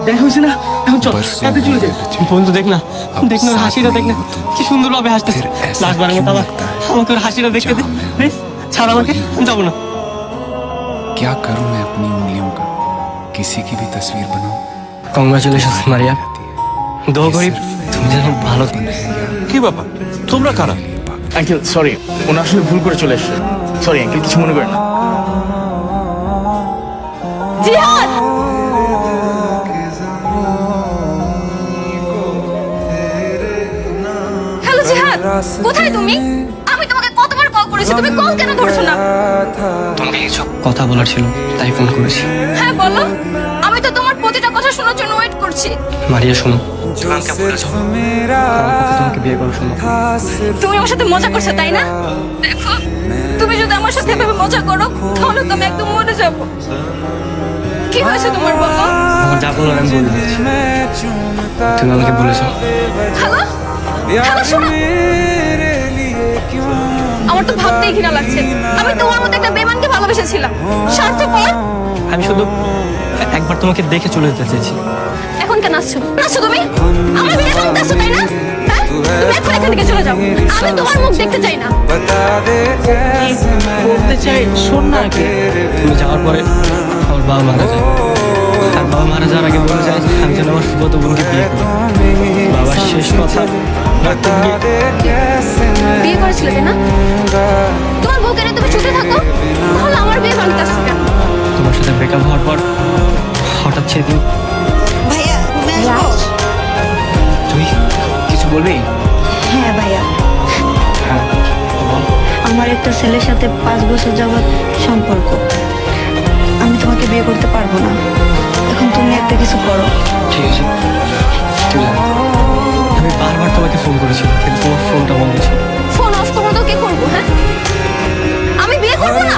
দেখা হয়েছে না, এখন চল তাতে চলে যাই। বন্ধু দেখ না, দেখ না, হাসিটা দেখ না, কি সুন্দর ভাবে হাসতেছে। লাস্টবারের মতো আবার আমাকে ওর হাসিটা দেখতে দে প্লিজ। ছাড় আমাকে, আমি যাবো না। क्या करूं मैं अपनी उंगलियों का, किसी की भी तस्वीर बनाऊं। কংগ্রাচুলেশন মারিয়া, দোয়া করি তুমি যেন ভালো থাকো। কি ব্যাপার, তোমরা কারা? আঙ্কেল সরি, ওনা আসলে ভুল করে চলে এসছে। সরি আঙ্কেল, কিছু মনে করেন না। জিহাদ, হ্যালো জিহাদ, কোথায় তুমি? আমি তোমাকে কতবার কল করেছি, তুমি কল কেন ধরছো না? তোমাকে কিছু কথা বলার ছিল তাই ফোন করেছি। হ্যাঁ বলো, আমি তো তোমার প্রতিটা কথা শোনার জন্য ওয়েট করছি। মারিয়া শোনো, তুমি আমাকে বলেছো তোমাকে বিয়ে করো। শোনো, তুমি আমার সাথে মজা করছো তাই না? দেখো, তুমি যদি আমার সাথে এভাবে মজা করো তাহলে তো আমি একদম মরে যাব। কি হয়েছে তোমার বাবা? আমার যা বলার আমি বলে দিচ্ছি। তুমি আমাকে বলেছো হ্যালো হ্যালো, শোনো, আমার তো ভাবতেই ঘৃণা লাগছে। আমি তোমার মতো একটা বেমানকে ভালোবেসেছিলাম। স্বার্থপর। আমি শুধু একবার তোমাকে দেখে চলে যেতে চেয়েছি। এখন কেন আসছো? আসছো তুমি আমার বিয়ে ভাঙতে আসছো তাই না? হ্যাঁ, তুমি এখন এখান থেকে চলে যাও। আমি তোমার মুখ দেখতে চাই না। বলতে চাই শোন না, আগে তুমি যাওয়ার পরে আমার বাবা মারা যায়। আর বাবা মারা যাওয়ার আগে বলে যায় আমি যেন আমার ফুফাতো বোনকে বিয়ে করি। বাবার শেষ কথা বিয়ে করেছিলে তাই না? তোমার বউকে নিয়ে তুমি ছুটে থাকো, তাহলে আমার বিয়ে ভাঙতে আসছো কেন? তোমার সাথে ব্রেকআপ হওয়ার পর হঠাৎ সেদিন ভাইয়া তুমি আসবো? তুই কিছু বলবি? হ্যাঁ ভাইয়া, হ্যাঁ বল। আমার একটা ছেলের সাথে 5 বছর যাবৎ সম্পর্ক। আমি তোমাকে বিয়ে করতে পারবো না। এখন তুমি একটা কিছু করো। ঠিক আছে, তুই যা। আমি বারবার তোমাকে ফোন করেছিলাম কিন্তু তোমার ফোনটা বন্ধ ছিল। ফোন অফ করবো তো কি করবো? হ্যাঁ, আমি বিয়ে করবো না।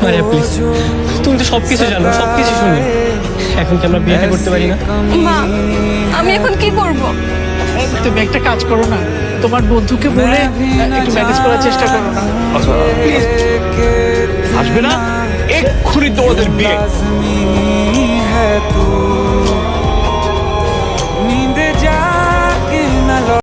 মারিয়া প্লিজ, তুমি তো সবকিছু জানো, সবকিছু শুনি। এখন কি আমরা বিয়েটা করতে পারি না? মা, আমি এখন কি করবো? তুমি একটা কাজ করো না, তোমার বন্ধুকে বলে একটু ম্যানেজ করার চেষ্টা করো না। আসবে না, এক্ষুনি তোমাদের বিয়ে।